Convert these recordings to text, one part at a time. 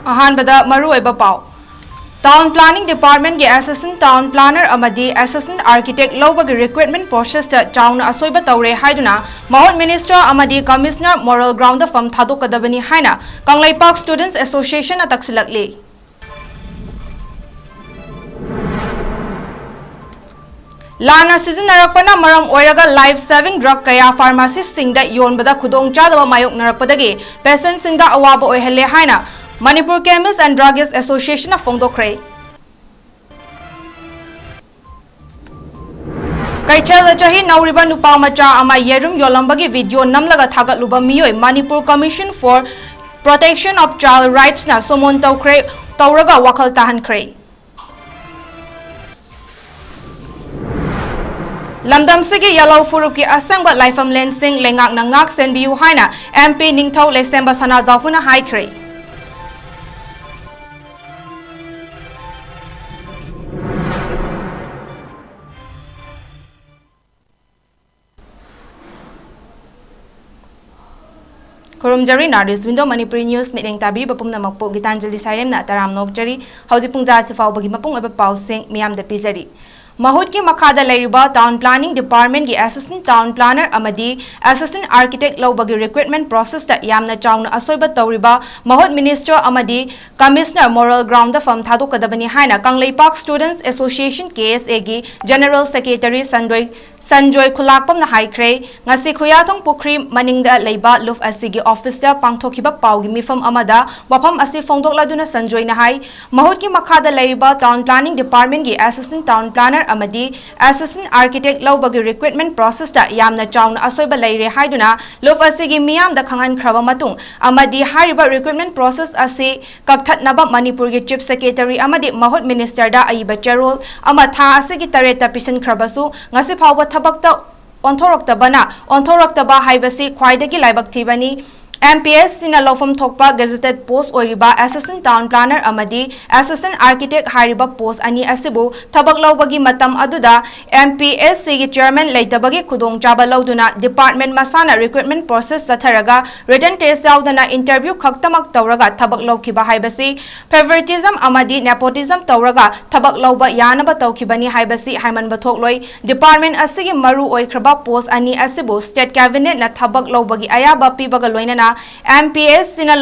अहानबदा मरुओइबा पाउ town planning department के असिस्टेंट टाउन प्लानर अमदी असिस्टेंट आर्किटेक्ट लौबगी रिक्रूटमेंट प्रोसेस चाउना असोइबा तौरे हाइदुना महोत मिनिस्टर अमदी कमिश्नर मोरल ग्राउंड फम थादोकदबनी हाइना कंगलैपाक स्टूडेंट्स एसोसिएशन तक्सिलकली लाना सिजनरपना मरम ओइरगा लाइफ सेविंग ड्रग कया फार्मासिस्ट सिंगदा योनबदा खुदोंचादबा मायोकनरपदगी पेशेंट सिंगदा अवाबा ओइहले हाइना Manipur chemist and druggist association फोंदोखरे कै चही नौरिबा नुपा मचा अमा येरुम योलंबगी वीडियो नमलगा थागतलुबा मियोय Manipur commission for protection of child rights ना सोमोन तौखरे तौरगा वखल ताहनखरे लमदम से यलो फुरुप की असंग लाइफम लेंसिंग लेंगाक नंगाक सेनबियु हाइना एमपी निंगथौ लेसेंबा सना जाफुना हाइखरे खुरुमजरी नार्डिस विंडो मणिपुरी न्यूज मीटिंग ताबी बपुम नमकपो गीतांजलि साइरेमना तराम नोकजरी हौजी पुंजा सिफावबगी मपुंग अबे पाउसिंग मियामदा पिजरी महुत की मखादा लेरिबा टाउन प्लानिंग डिपार्टमेंट की असिस्टेंट टाउन प्लानर अमदी असिस्टेंट आर्किटेक्ट लौबगी रिक्रूटमेंट प्रोसेस ता यामना चाउना असोइबा तौरिबा महुत मिनिस्टर अमदी कमिश्नर मोरल ग्राउंड फम थादोकदबनी हाइना कंगलैपाक स्टूडेंट्स एसोसिएशन KSA की जनरल सेक्रेटरी संजोय खुलाकपम हाइख्रे ngasi खुयाथोंग पुखरी मनिंगदा लेबा लुफ असिगी ऑफिसर पांगथोखिबा पाउगी मिफम अमदा वफम असि फोंदोकलादुना संजोय नहाई महुत की मखादा लेरिबा टाउन प्लानिंग डिपार्टमेंट की असिस्टेंट टाउन प्लानर अमदी असिस्टेंट आर्किटेक्ट लौबगी रिक्रूटमेंट प्रोसेस ता यामना चाउना असोइबा लेरे हाइदुना लुफ असिगी मियामदा खंगनख्रबा मतुंग अमदी हारिबा रिक्रूटमेंट प्रोसेस असि कक्थतनबा मणिपुर की चीफ सेक्रेटरी अमदी महुत मिनिस्टर दा अइबा चेरोल अमा था असिगी तरेता पिसनख्रबसु ngasi phawba thabakta onthorokta haibasi khwaidagi laibak thibani MPS sina lofam thokpa gazetted post oiriba assistant town planner amadi assistant architect hariba post ani asibu thabak lawbagi matam aduda MPS gi chairman leitabagi khudong chaba lawduna department masana recruitment process satharaga written test yaudana interview khaktamak tawraga thabak lawkhiba haibasi favoritism amadi nepotism tawraga thabak lawba yanaba tawkhibani haibasi haimanba thokloi department asigi maru oikraba post ani asibu state cabinet na thabak lawbagi ayaba pibaga loinana MPS sina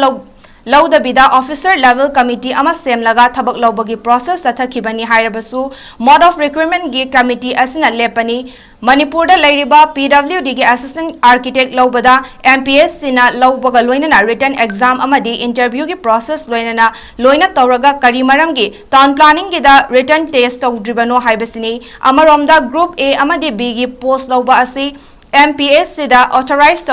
लौदबिदा officer level committee अमा सेमलगा थबक लौबगी process सथखिबनी हाइरबसु mode of recruitment गी committee असिना लेपनी मणिपुर लेरिबा PWD गी असिस्टेंट आर्किटेक्ट लौबदा MPS सिना लौबगा लोइनना रिटन एग्जाम अमदी इंटरव्यू गी प्रोसेस लोइनना लोइना तौरगा करी मरम गी टाउन प्लानिंग गी दा रिटन टेस्ट तौद्रिबनो हाइबसिनी अमरोमदा ग्रुप A अमदी B गी पोस्ट लौबा असि MPS सिदा ऑथराइज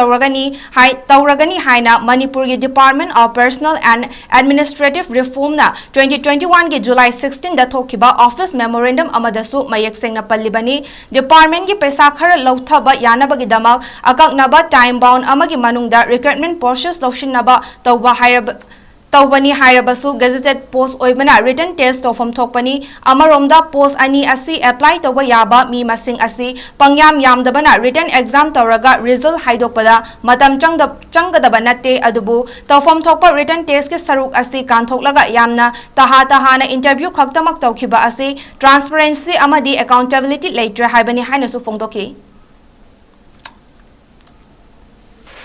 तौरगनी हाइना मणिपुर की department of personnel and administrative reform ना 2021 की जुलाई 16 दा थोखिबा ऑफिस मेमोरेंडम अमदसु मयक सेंगना पल्लिबनी डिपार्टमेंट की पैसा खर लौथबा यानबगी दमक अककनबा टाइम बाउंड अमगी मनुंगदा रिक्रूटमेंट प्रोसेस लौशिनबा तौबा हाइरब तौबनी हाइरबसु गेजेटेड पोस्ट ओइबना रिटन टेस्ट तौफम थोकपनी अमरोमदा पोस्ट अनि असि अप्लाई तौबा याबा मी मसिंग असि पंग्याम यामदबना रिटन एग्जाम तौरगा रिजल्ट हाइदोकपदा मतम चंगदबा नते अदुबु तौफम थोकपा रिटन टेस्ट के सरुक असि कांथोकलगा यामना तहाना इंटरव्यू खक्तमक तौखिबा असि ट्रांसपेरेंसी अमदी अकाउंटेबिलिटी लेटर हाइबनी हाइनसु फोंदोखि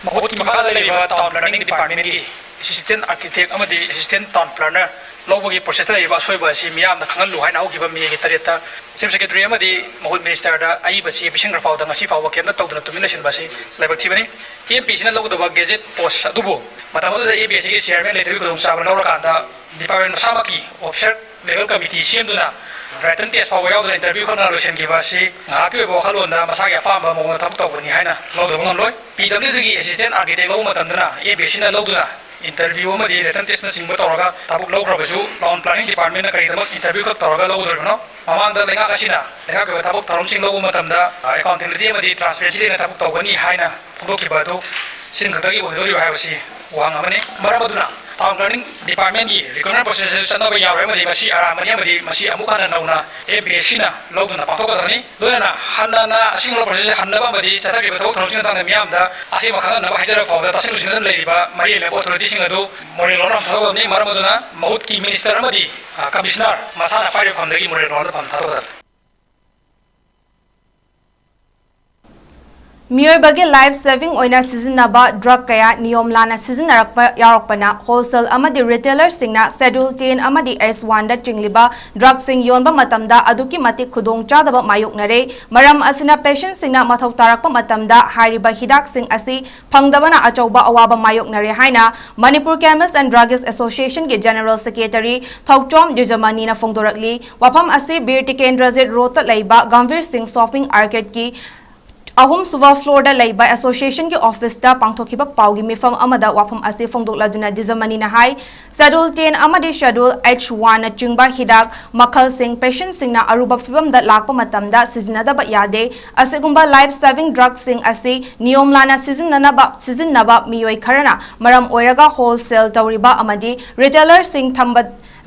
महोत की मखादा लेबा टाउन प्लानिंग डिपार्टमेंट की assistant architect amadi assistant town planner lawbagi process la iba soiba si miyam na khangal lu haina hokiba mi gi tareta chief secretary amadi mahut minister da aiba si bishangar pawda ngasi pawba kemna tawduna tumination ba si laibak thibani KMP sina lawdo ba gazette post adubo matamadu da ABS gi chairman letter ko sabana lawra kanda department samaki officer level committee siemduna written test pawba yawda interview khana lotion gi ba si ngaki bo khalona masagi apamba mo thab tawbani haina lawdo ngon loi PWD gi assistant architect law matandana ABS sina lawduna interview में written test में सिंह तौर तबक लौख्रबू town planning department कई interview खक तौर लौद्रनो ममांग लेंगाक तबक तौरम लौब accountability transparency तबक तौगनी है फोंदोखिबा सिंह खतगी वहांगने मरम town planning department की recruitment process चनब यावरमदी मसी आरामनी अमदी मसी अमुक हन नौना 𝗵𝗴𝗍 ना लौदुना पाथोकदनी लोयना हन्ना असिंगलो प्रोसेस हन्नबा अमदी चथारिबा थबक थौसिन तांदा मियामदा असिम खननबा हाइजर फाउदा तसिंग सिन लेरिबा मरि लेब अथॉरिटी सिंग अदु मोरेल लोन थबकदनी मरमदुना महुत की मिनिस्टर अमदी कमिश्नर मसाना पाइरे फमदगी मोरेल लोन फम थाथोकद मियोबगे लाइफ सेविंग ओइना सिजनबा ड्रग कया नियम लाना सिजनरकपा यारकपना होलसेल अमदी रिटेलर सिंगना शेड्यूल 10 अमदी S1 दा चिंगलिबा ड्रग सिंग योनबा मतमदा अदुकी मति खुदोंग चादबा मायोकनरे मरम असिना पेशेंट सिंगना मथौ तारकपा मतमदा हारिबा हिदाक सिंग असि फंगदबना अचौबा अवाबा मायोकनरे हाइना Manipur chemist and druggist association के जनरल सेक्रेटरी 𝗪𝗏𝗪 ना फोंदोरकली वफम असि बीर टिकेंद्रजित रोत लैबा गंभीर सिंह शॉपिंग आर्केड की अहुम सुवा फ्लोर दा लैबा एसोसिएशन के ऑफिस दा पांगथोखिबा पाउगी मिफम अमदा वाफम असे फोंदोकलादुना जिजमनी ना हाई शेड्यूल 10 अमदी शेड्यूल H1 ना चिंगबा हिदाक मखल सिंह पेशेंट सिंह ना अरुबा फिबम दा लाकपा मतमदा सिजनदबा यादे असेगुंबा लाइफ सेविंग ड्रग सिंह असे नियम लाना सिजननबा मियोय खरना मरम ओइरगा होलसेल तौरिबा अमदी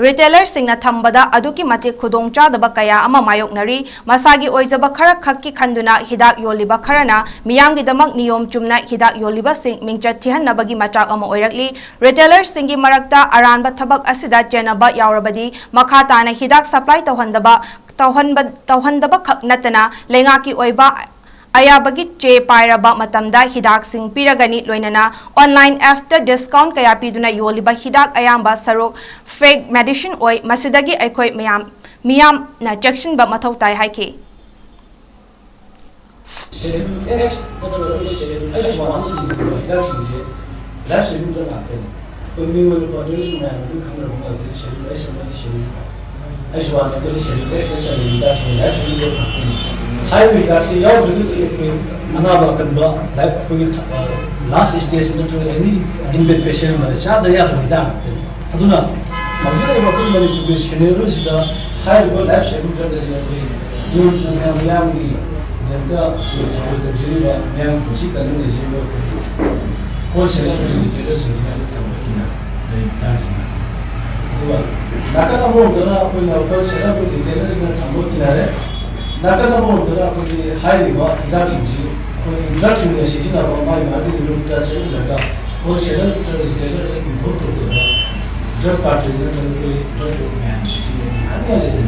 रिटेलर सिंगना थंबदा अदुकी मति खुदोंग चादबा कया अमा मायोकनरी मसागी ओइजबा खरा खक्की खंदुना हिदाक योलिबा खरना मियामगी दमक नियम चुमना हिदाक योलिबा सिंग मिंगचा थिहन्नबगी मचाक अमा ओइरकली रिटेलर सिंगी मरक्ता अरानबा थबक असिदा चेनबा यावरबदी मखा ताना हिदाक सप्लाई तौहनदबा खक नतना लेंगाकी ओइबा अयाबगी चे पाइरबा मतमदा हिदाक सिंग पिरगनी लोइनना ऑनलाइन एफ्टर डिस्काउंट कया पिदुना योलिबा हिदाक अयाबा सरोक फेक मेडिसिन ओइ मसिदगी अखोय मियाम ना चेक्शन बा मथौ ताई हाइके high regards to your another conduct like last stage any in patient shot they are with that aduna major about the scenarios the high life saving you should have the young physical wholesale nakana mo dana apni wholesale ko details na thambo tinare nakana mo dana apni high riba induction ye sijina ba mai ma di kilometer se laga wholesale retailer बहुत होते हैं जब party ने कोई तो man आने वाले दिन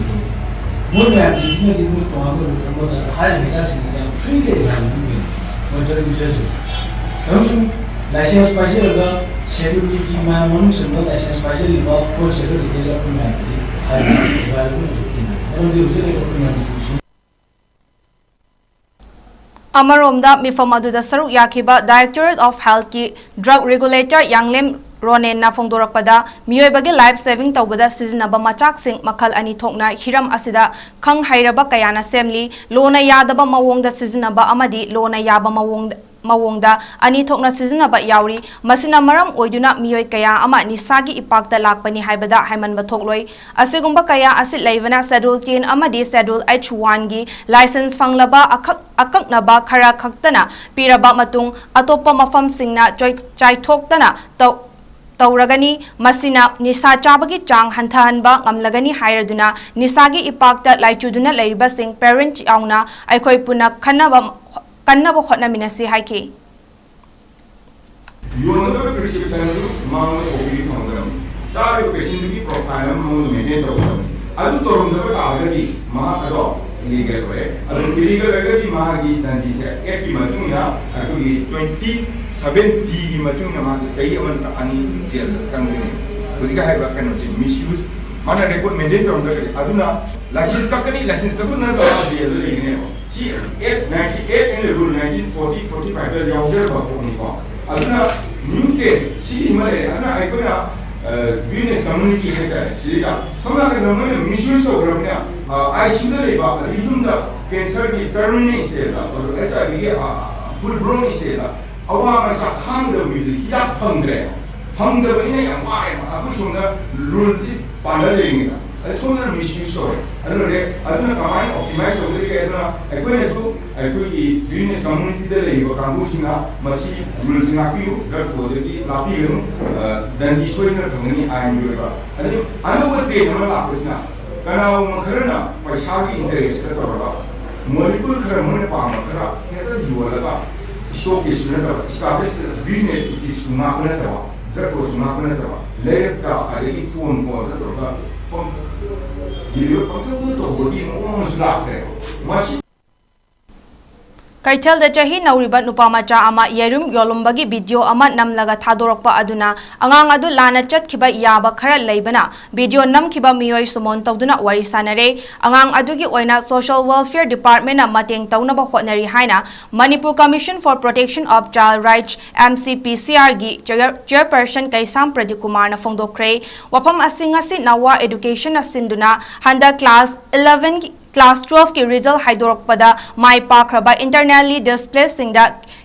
वो मैन जितने दिन में तो हम लोग हाई रिगार्ड से फ्री के मैन में मोटर यूजर्स हम सुन लाइसेंस पासे लगा शेड्यूल की मैं मन से लाइसेंस पासे लिबा को शेड्यूल रिटेलर को मैं हाई रिगार्ड में और यूजर को मैं अमरोमदा मिफम अदुदा सरुक याखिबा डायरेक्टोरेट ऑफ हेल्थ की ड्रग रेगुलेटर यांगलेम रोनेन ना फोंदोरकपदा मियोयबगे लाइफ सेविंग तौबदा सिजनबा मचाक सिंग मखल अनि थोकना हिरम असिदा खंग हाइरबा कयाना सेमली लोना यादबा मवोंगदा सिजनबा अमदी लोना याबा मवोंगदा अनि थोकना सिजनबा यावरी मसिना मरम ओइदुना मियोय कया अमा निसागी इपाक्ता लाकपनी हाइबदा हाइमनबा थोकलोय असिगुंबा कया असि लेवना शेड्यूल 10 अमदी शेड्यूल H1 गी लाइसेंस फंगलबा अककनबा खरा खक्तना पिरबा मतुंग अतोप्पा मफम सिंगना चाइथोक्तना तौरगनी मसिना निसा चाबगी चांग हंथहनबा ngamlagani हायरदुना निसागी इपाक्ता लाइचुदुना लेरिबा सिंग पेरेंट याउना अखोय पुना कन्नबा होटनामिनसी हाइके योनदो प्रिस्क्रिप्शन मांग ओपी थंगम सारे पेशेंट की प्रोफाइल मांग मेंटेन तौर अदु तोरमदबा आगदी मा अदो लीगल वे अदु लीगल वेगदी मागी दंदी से एपी मतुंगा अदु 27D की मतुंगा मा सही अमन अनि जेल संगने उजिका हाइबा कनसे मिसयूज माना रिपोर्ट मेंटेन तौर अदुना लाइसेंस का कनी लाइसेंस का न जेल लेने सी 898 and rule 1940-45 याउजर बाकोनी को अदुना न्यू के सी मले अना आइकोना बिजनेस कम्युनिटी है का सीगा समाज के नमूने मिसयूज हो रहा है आईसीयू लेबा रिज्यूम द कैंसर की टर्मिनेट स्टेज और ऐसा भी फुल ब्लोन स्टेज अवा में सा खांग द विद या फंगरे फंग द बने या मारे अबु सुना रूल जी पालन लेंगे सोना मिसयूज हो अरे अदना कमाई ऑप्टिमाइज हो गई अदना अकोने सो अकोई बिजनेस कम्युनिटी दे लेबो कांगुसिना मसी रूल्स नापियो ड्रग प्रोजेक्ट लापियो दंदी सोइना फंगनी आइन योबा अरे अनोवर ट्रेड न लापसना कनाव मखरना पैसा की इंटरेस्ट तोरबा मॉलिक्यूल खर मन पाम खरा केदा युवलगा शो के सुनता स्टार्टस बिजनेस इति सुनाकना तवा ड्रग प्रो सुनाकना तवा लेका अरे फोन कॉल तोरबा ꯀꯩꯊꯦꯜꯗ ꯆꯍꯤ ꯅꯧꯔꯤꯕ ꯅꯨꯄꯥꯃꯆꯥ ꯑꯃ ꯌꯦꯔꯨꯝ ꯌꯣꯜꯂꯝꯕꯒꯤ ꯚꯤꯗꯤꯑꯣ ꯑꯃ ꯅꯝꯂꯒ ꯊꯥꯗꯣꯔꯛꯄ ꯑꯗꯨꯅ ꯑꯉꯥꯡ ꯑꯗꯨ ꯂꯥꯟꯅ ꯆꯠꯈꯤꯕ ꯌꯥꯕ ꯈꯔ ꯂꯩꯕꯅ ꯚꯤꯗꯤꯑꯣ ꯅꯝꯈꯤꯕ ꯃꯤꯑꯣꯏ ꯁꯨꯃꯣꯟ ꯇꯧꯗꯨꯅ ꯋꯥꯔꯤ ꯁꯥꯅꯔꯦ ꯑꯉꯥꯡ ꯑꯗꯨꯒꯤ ꯑꯣꯏꯅ ꯁꯣꯁꯤꯌꯦꯜ ꯋꯦꯜꯐꯦꯌꯔ ꯗꯤꯄꯥꯔꯠꯃꯦꯟꯠꯅ ꯃꯇꯦꯡ ꯇꯧꯅꯕ ꯍꯣꯠꯅꯔꯤ ꯍꯥꯏꯅ Manipur commission for protection of child rights ꯃꯆꯒꯤ ꯆꯦꯌꯔꯄꯔꯁꯟ ꯀꯩꯁꯥꯝ ꯄ꯭ꯔꯗꯤꯞꯀꯨꯃꯥꯔꯅ ꯐꯣꯡꯗꯣꯛꯈ꯭ꯔꯦ ꯋꯥꯐꯝ ꯑꯁꯤ ꯉꯁꯤ ꯅꯋꯥ ꯑꯦꯗꯨꯀꯦꯁꯟꯅ ꯁꯤꯟꯗꯨꯅ ꯍꯟꯗꯛ ꯀ꯭ꯂꯥꯁ 11 Class 12 की रिजल्ट हाइदोरकपदा माई पाखरबा इंटरनली डिस्प्लेसिंगदा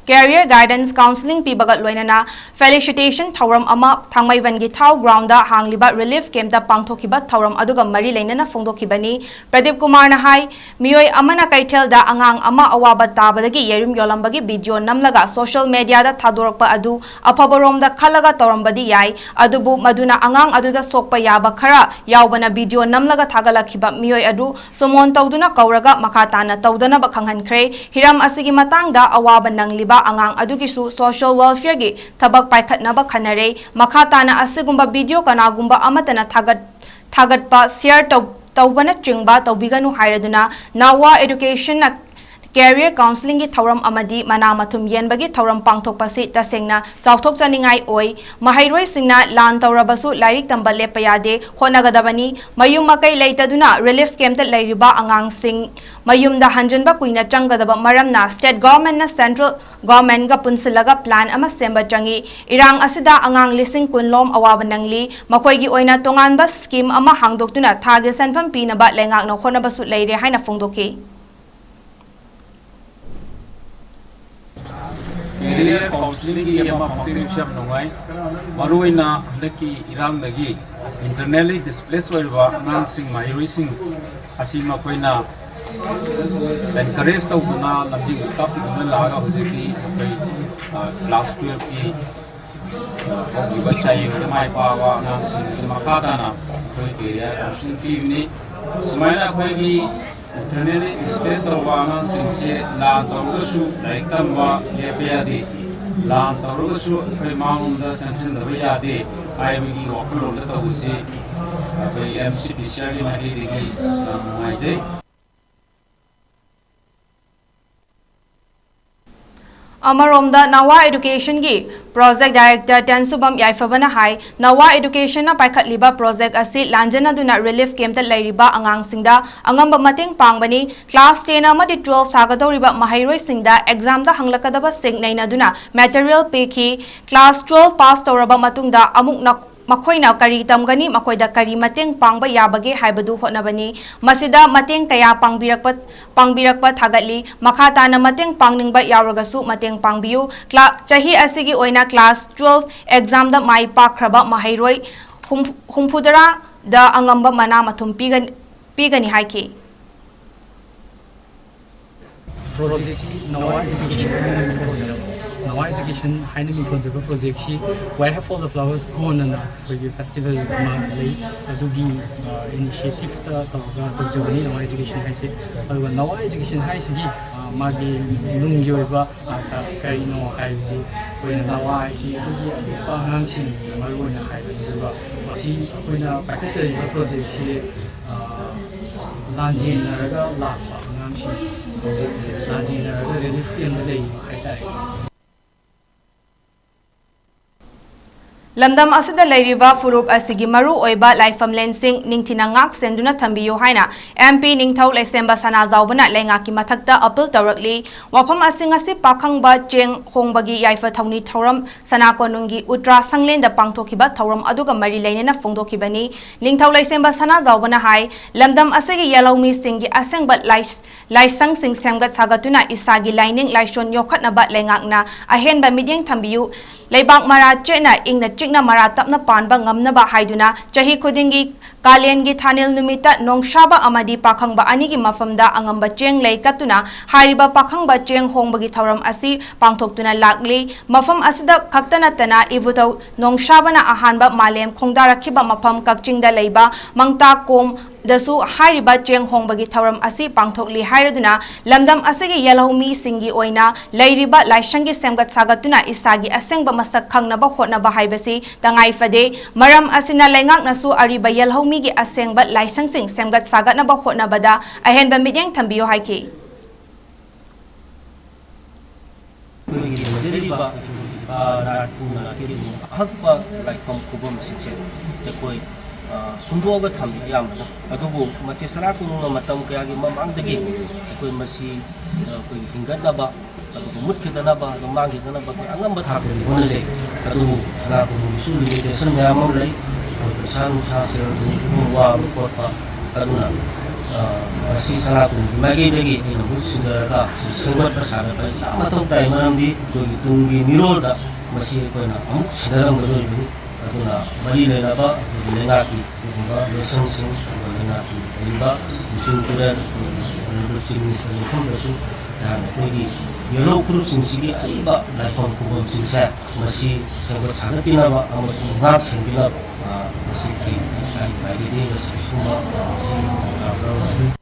कैरियर गाइडेंस काउंसलिंग पीबगत लोइनना फेलिसिटेशन थौरम अमा थांगमैवनगी थाउ ग्राउंड हांगलिबा रिलीफ कैम्प दा पांगथोखिबा थौरम अदुगा मरी लेनना फोंदोखिबनी प्रदीप कुमार ना हाई मियोय अमना कैथेलदा अंगांग अमा अवाबा ताबदगी येरुम योलंबगी वीडियो नमलगा सोशल मीडिया दा थादोरकपा अदु अफबरोमदा खलगा तौरमबदी याय अदुबु मदुना अंगांग अदुदा सोकपा याबा खरा यावबना वीडियो नमलगा थागलखिबा मियोय अदु सोमोन तौदुना कौरगा मखाताना तौदनबा खंगहनख्रे Hiram असिगी मतांगदा अवाबा नंगलिबा angang adugisu social welfare gi thabak paikhatnaba khanare makhatana asigumba video kanagumba amatana thagatpa share tawbana chingba tawbiganu hairaduna nawa education na Career counseling ki thauram amadi mana mathum yenbagi thauram pangthokpasi tasengna chauthok chaningai oi mahairoi singna lan taurabasu lairik tamba lepayade honagadabani mayum makai leitaduna relief camp ta lairiba angang sing mayum da hanjanba kuina changgadaba maramna state government na central government ga punsilaga plan ama semba changi irang asida angang lising kunlom awabanangli makoigi oina tonganba scheme ama hangdoktuna thage sanfam pinaba lengak no honabasu leire haina phongdoki Career counseling की यह marketing शब्द नोंगाई मरुइना lucky इराम लगी internally displaced हुआ नांग सिंग माहिरोई सिंग असीमा Koyna encourage तो गुना लंबी तब गुना लागा होती थी class 12 की बच्चा ये माय पावा नांग सिंग मकाता ना कोई career counseling की भी स्माइल कोई की internally displaced तवाना सिंचे लान तरुगसु लाइकतंबा लेपयादे लान तरुगसु प्रेमाउंदा सेंशन दबयादे आईबी वॉकलोड तवुसे अबे एमसीपीसीआर माहिरिगी माइजे अमरोमदा नवा एजुकेशन की प्रोजेक्ट डायरेक्टर टेंसुबम याइफबना हाई नवा एजुकेशन ना पाइखतलिबा प्रोजेक्ट असी लांजनादुना रिलीफ कैम्प ता लैरिबा अंगांगसिंगदा अंगंबा मतेंग पांगबनी क्लास 10 अमदि 12 सागदौरिबा महाइरोइसिंगदा एग्जाम दा हंगलकदबा सिंगनैनादुना मटेरियल पेखी क्लास 12 पास तौरबा मतुंगदा अमुक मखोइना करी तमगनी मखोइदा करी मतेंग पांगबा याबगे हाइबदु होनबनी मसिदा मतेंग कया पांगबिरकपा थागतली मखाताना मतेंग पांगनिंगबा यावरगसु मतेंग पांगबियु चाही असिगी ओइना क्लास 12 एग्जाम दा माई पाखरबा महाइरोइ हुमफुदरा दा अंगंबा मना मथुम पीगनी हाइके Now education haina mi thon jaba project shi where have all the flowers gone na the festival ma lei adugi initiative ta ga to jabani now education hai se aduga now education hai sigi magi lunggi oiba ta kai no hai ji oina now si adugi paham si maruna hai aduga si oina practice project shi lanjin na ga la ngam si lanjin na ga relief in the lei hai tai लमदम असिदा लैरिबा फुरुप असिगी मरु ओइबा लाइफम लेंसिंग निंगथिना ngak senduna thambiyo haina MP ningthau laisemba sana जावबना लेंगाकी मथक्ता अपील तौरकली वफम असिंग असि पाखंगबा चेंग होंगबगी याइफा थौनी थौरम सना कोनुंगी उट्रा संगलेन दा पांगथोखिबा थौरम अदुगा मरी लेनेना फोंदोखिबनी निंगथौ लैसेंबा सना जावबना हाई लमदम असिगी येलोमी सिंगी असेंगबा लाइसंग सिंग सेमगत सागतुना इसागी लाइनिंग लाइसोन योखतनबा लेंगाकना अहेनबा मिडियंग थम्बियु लेबाक मरा चेना इंगना चिकना मरा तपना पानबा ngamnaba haiduna chahi khudingi कालेंगी थानेल नुमिता नोंशाबा अमदी पाखंगबा अनिगी मफमदा अंगंबा चेंग लै कतुना हारिबा पाखंगबा चेंग होंगबगी थौरम असि पांगथोक्तुना लागली मफम असिदा खक्तनतना इवुतौ नोंशाबना अहानबा मालेम खोंदारखिबा मफम कक्चिंगदा लैबा मंगता कोम दसु हारिबा चेंग होंगबगी थौरम असि पांगथोकली हाइरदुना लमदम असिगी यलौमी सिंगी ओइना लैरिबा लाइसंगी सेमगत सागतुना इसागी असेंगबा मसक खंगनबा होटनबा हाइबसी तंगाई फदे मरम असिना लैंगाकनसु अरिबा यलौमीगी असेंगबा लाइसंसिंग सेमगत सागतनबा होटनबदा अहेनबा मियेंग थंबियो हाइकी हुंदोगा थम्बी यामना अदुबु मसे सराकुंग मतम कयागी ममांगदगी अकोय मसी कोई हिंगदनबा अदुबु मुत्खिदनबा मांगिदनबा अंगंबा थाबे होनले अदुबु सराकुंग सु लिमिटेशन यामम लई सान सासे वा कोपा अदुना मसी सराकुंग मागेदगी इन हुसिंदरगा संगत प्रसाद पर मतम टाइमरंदी कोई तुंगी मिरोदा मसी कोना अमुक सिदरम बदोई aduna mari lenaba lengaki buba lesong lengaki riba musim kuran musim misalnya pun besu dan lagi yellow group singsi aiba lapang kubam singsa masih sangat sangat tinaba amas ngap singila masih ai ini masih semua masih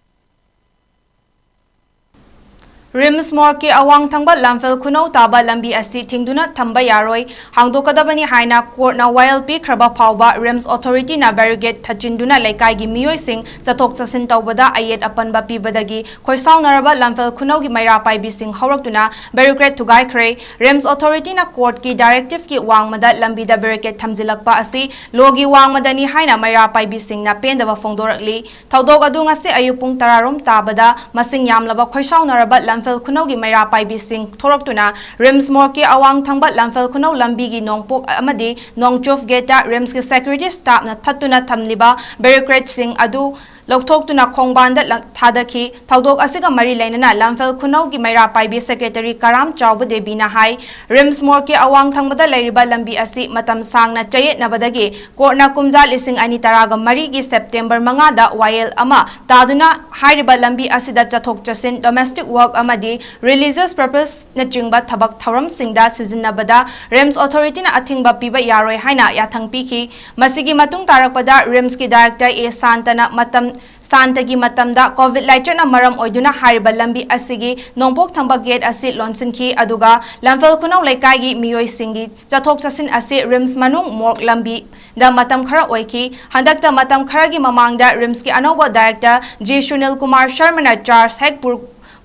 RIMS मोर के अवांग थंगबा लामफेल खुनौ ताबा लंबी असि थिंगदुना थंबा यारोय हांगदोकदबनी हाइना कोर्टना वायल पी खरबा फावबा रिम्स अथॉरिटी ना बैरिगेट थचिंदुना लेकाइगी मियोय सिंग चथोक चसिन तौबदा अयेट अपनबा पीबदगी खोइसावनरबा लामफेल खुनौगी मैरा पाइबी सिंग हौरक्तुना बैरिगेट थुगाइख्रे रिम्स अथॉरिटी ना कोर्ट की डायरेक्टिव की वांगमदा लंबीदा बैरिगेट थमजिलकपा असि लोगी वांगमदनी हाइना मैरा पाइबी सिंग ना पेंदबा फोंदोरकली थौदोक अदु ngasi ayupung 10 rom tabada masing yamlaba खोइसावनरबा लामफेल खुनौ की मैरा पाइबी सिंग थोरक्तुना रिम्स मोर के अवांग थंबा लामफेल खुनौ लंबी की नोंगपोक अमदी नोंगचोफ गेटा रिम्स के सेक्रेटरी स्टाफ ना थत्तुना थमलिबा बैरिकेड सिंग अदु लौथोक्तुना खोंगबांदा थादखी थौदोक असिगा मरी लेनना लामफेल खुनौ की मैरा पाइबी सेक्रेटरी कराम चाउब देबीना हाई रिम्स मोर के अवांग थंगबदा लैरिबा लंबी असि मतम सांगना चयेतनबदगी कोर्टना कुमजा लिसिंग अनि तरागा मरी की सेप्टेम्बर 5 दा वायल अमा तादुना हाइरिबा लंबी असिदा चथोक चसिन डोमेस्टिक वर्क अमदी रिलीजियस पर्पस न चिंगबा थबक थौरम सिंगदा सिजिनबदा रिम्स अथॉरिटी ना अथिंगबा पीबा यारोय हाइना याथंग पीखी मसिगी मतुंग तारकपदा रिम्स की डायरेक्टर ए सांतना मतम सांतगी मतमदा कोविड लाइचना मरम ओइदुना हारिबा लंबी असिगी नोंपोक थंबा गेट असि लॉन्सिनखी अदुगा लामफेल खुनौ लेकाइगी मियोय सिंगी चथोक चसिन असि रिम्स मनुंग मोर्क लंबी दा मतम खरा ओइखी हंदकता मतम खरागी ममांगदा रिम्स की अनौबा डायरेक्टर जी सुनील कुमार शर्मा चार्ज हेड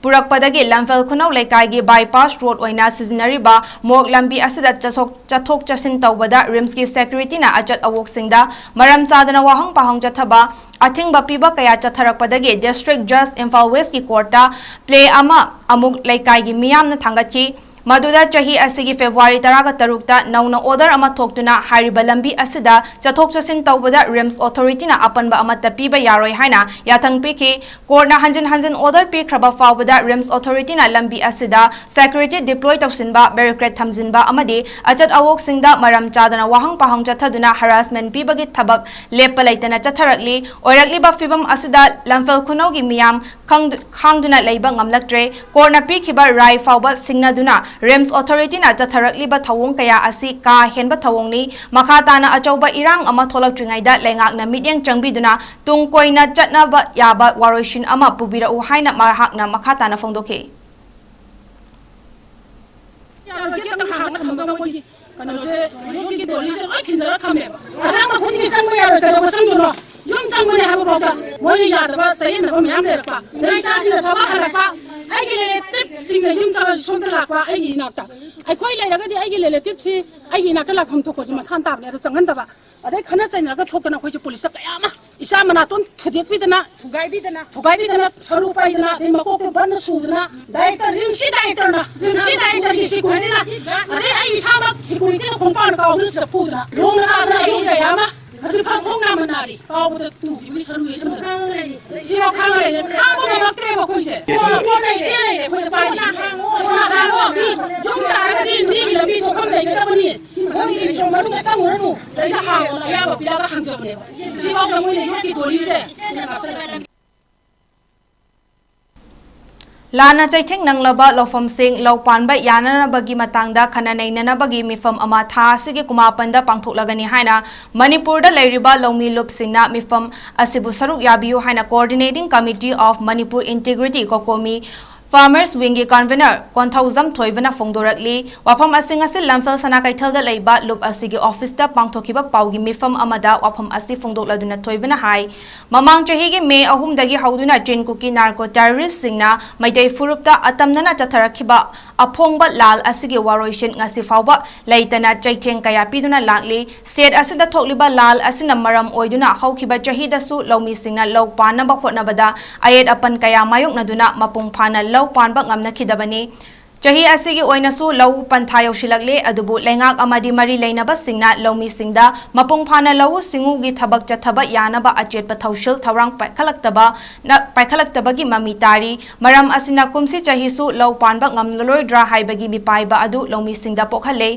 पुरकपदगी लामफेल खुनौ लेकाइगी बाईपास रोड ओइना सिजनरीबा मोर्क लंबी असिदा चथोक चसिन तौबदा रिम्स की सेक्रेटरी ना अचत अवोक सिंगदा मरम चादना वाहंग पाहंग चथबा अथिंग बपीबा कया चथरकपदगी डिस्ट्रिक्ट जज इम्फाल वेस्ट की कोर्टा प्ले अमुक लेकाइगी मियामना थांगतखी मदुदा चाही असिगी फेब्रुआरी 13 नौना ऑर्डर अमा थोक्तुना हारिबा लंबी असिदा चथोक चसिन तौबदा रिम्स अथॉरिटी ना अपनबा अमत पीबा यारोय हाइना याथंग पीखी कोर्टना हंजन ऑर्डर पीखरबा फावबदा रिम्स अथॉरिटी ना लंबी असिदा सेक्रेटरी डिप्लॉय तौसिनबा बैरिकेड थमजिनबा अमदी अचत अवोक सिंगदा मरम चादना वाहंग पाहंग चथदुना हरासमेंट पीबगी थबक लेप लैतना चथरकली ओरकलीबा फिबम असिदा लामफेल खुनौगी मियाम खांगदुना लैबा ngamlaktre कोर्टना पीखिबा राय फावबा सिंगनादुना रिम्स अथॉरिटी ना चथरकलीबा थवोंग कया असि का हेनबा थवोंगनी मखाताना अचौबा इरांग अमा थोलक्ट्रिंगाइदा लेंगाकना मित्येंग चंगबिदुना तुंग कोइना चटनाबा याबा वारोइशिन अमा पुबिरउ हाइना माहाकना मखाताना फोंदोखे Yung sangmane habo bota moy yadaba sayin na myam le rakpa nei sa ji da ba harakpa ai gi le tip ching ne yung sa som ta lakpa ai gi nakta ai khoi le raga di ai gi le tip si ai gi nakta lakham thok ko ma san tab ne da sangan da ba adai khana chain raga thok na khoi ji police ta ya ma isa mana ton thudek bi dana thugai bi dana saru pai dana de ma ko ko ban su dana director rimsi director gi si ko dina adai ai isa ma si ko ni ko pa na ka ru sa pu dana ro na da yung ya ma Kasi pang na manari, kau betul tu, ini seru ini seru. Siapa kang lagi? Kang boleh makan apa kau sih? Kau nak ciri, kau dapat. Kau nak kang, jom tak ada ni lebih sokong lagi kita beri. ꯁꯣ ꯃꯅꯨꯡꯗ ꯆꯪꯉꯨꯔꯅꯨ ꯂꯩꯗ ꯍꯥꯡꯉꯣꯅ ꯑꯌꯥꯕ ꯄꯤꯔꯒ ꯍꯥꯡꯖꯕꯅꯦꯕ ꯁꯤꯐꯥꯎꯗ ꯃꯣꯏꯅ ꯌꯣꯠꯀꯤ ꯗꯣꯂꯤꯁꯦ ꯁꯤꯅ ꯀꯥꯞꯆꯔꯛꯑꯦ ꯂꯥꯟꯅ ꯆꯩꯊꯦꯡ ꯅꯪꯂꯕ ꯂꯧꯐꯝꯁꯤꯡ ꯂꯧ ꯄꯥꯟꯕ ꯌꯥꯅꯅꯕꯒꯤ ꯃꯇꯥꯡꯗ ꯈꯟꯅ ꯅꯩꯅꯅꯕꯒꯤ ꯃꯤꯐꯝ ꯑꯃ ꯊꯥ ꯑꯁꯤꯒꯤ ꯀꯨꯟꯃꯥꯄꯟꯗ ꯄꯥꯡꯊꯣꯛꯂꯒꯅꯤ ꯍꯥꯏꯅ ꯃꯅꯤꯄꯨꯔꯗ ꯂꯩꯔꯤꯕ ꯂꯧꯃꯤ ꯂꯨꯞꯁꯤꯡꯅ ꯃꯤꯐꯝ ꯑꯁꯤꯕꯨ ꯁꯔꯨꯛ ꯌꯥꯕꯤꯌꯨ ꯍꯥꯏꯅ coordinating committee of Manipur integrity COCOMI farmers ꯋꯤꯡꯒꯤ ꯀꯟꯚꯦꯅꯔ ꯀꯣꯟꯊꯧꯖꯝ ꯊꯣꯏꯕꯅ ꯋꯥꯐꯝ ꯑꯁꯤ ꯉꯁꯤ ꯂꯝꯐꯦꯜ ꯁꯅꯥꯀꯩꯊꯦꯜꯗ ꯂꯩꯕ ꯂꯨꯞ ꯑꯁꯤꯒꯤ ꯑꯣꯐꯤꯁꯇ ꯄꯥꯡꯊꯣꯛꯈꯤꯕ ꯄꯥꯎꯒꯤ ꯃꯤꯐꯝ ꯑꯃꯗ ꯋꯥꯐꯝ ꯑꯁꯤ ꯐꯣꯡꯗꯣꯛꯂꯗꯨꯅ ꯊꯣꯏꯕꯅ ꯍꯥꯏ ꯃꯃꯥꯡ ꯆꯍꯤꯒꯤ ꯃꯦ 3ꯗꯒꯤ ꯍꯧꯗꯨꯅ ꯆꯤꯟꯀꯨꯀꯤ ꯅꯥꯔꯀꯣ ꯇꯦꯔꯣꯔꯤꯁꯁꯤꯡꯅ ꯃꯩꯇꯩ ꯐꯨꯔꯨꯞꯇ ꯑꯇꯝꯅꯅ ꯆꯠꯊꯔꯛꯈꯤꯕ ꯑꯐꯣꯡꯕ ꯂꯥꯜ ꯑꯁꯤꯒꯤ ꯋꯥꯔꯣꯏꯁꯤꯟ ꯉꯁꯤ ꯐꯥꯎꯕ ꯂꯩꯇꯅ ꯆꯩꯊꯦꯡ ꯀꯌꯥ ꯄꯤꯗꯨꯅ ꯂꯥꯛꯂꯤ ꯁ꯭ꯇꯦꯠ ꯑꯁꯤꯗ ꯊꯣꯛꯂꯤꯕ ꯂꯥꯜ ꯑꯁꯤꯅ ꯃꯔꯝ ꯑꯣꯏꯗꯨꯅ ꯍꯧꯈꯤꯕ ꯆꯍꯤꯗꯁꯨ ꯂꯧꯃꯤꯁꯤꯡꯅ ꯂꯧ ꯄꯥꯟꯅꯕ ꯍꯣꯠꯅꯕꯗ ꯑꯌꯦꯠ ꯑꯄꯟ ꯀꯌꯥ ꯃꯥꯌꯣꯛꯅꯗꯨꯅ ꯃꯄꯨꯡ ꯐꯥꯅ ꯂꯧ ꯄꯥꯟꯕ ꯉꯝꯅꯈꯤꯗꯕꯅꯤ ꯆꯍꯤ ꯑꯁꯤꯒꯤ ꯑꯣꯏꯅꯁꯨ ꯂꯧ ꯄꯟꯊꯥ ꯌꯧꯁꯤꯜꯂꯛꯂꯦ ꯑꯗꯨꯕꯨ ꯂꯩꯉꯥꯛ ꯑꯃꯗꯤ ꯃꯔꯤ ꯂꯩꯅꯕꯁꯤꯡꯅ ꯂꯧꯃꯤꯁꯤꯡꯗ ꯃꯄꯨꯡ ꯐꯥꯅ ꯂꯧꯎ ꯁꯤꯡꯎꯒꯤ ꯊꯕꯛ ꯆꯠꯊꯕ ꯌꯥꯅꯕ ꯑꯆꯦꯠꯄ ꯊꯧꯁꯤꯜ ꯊꯧꯔꯥꯡ ꯄꯥꯏꯈꯠꯂꯛꯇꯕꯒꯤ ꯃꯃꯤ ꯇꯥꯔꯤ ꯃꯔꯝ ꯑꯁꯤꯅ ꯀꯨꯝꯁꯤ ꯆꯍꯤꯁꯨ ꯂꯧ ꯄꯥꯟꯕ ꯉꯝꯂꯔꯣꯏꯗ꯭ꯔꯥ ꯍꯥꯏꯕꯒꯤ ꯃꯤꯄꯥꯏꯕ ꯑꯗꯨ ꯂꯧꯃꯤꯁꯤꯡꯗ ꯄꯣꯛꯍꯜꯂꯦ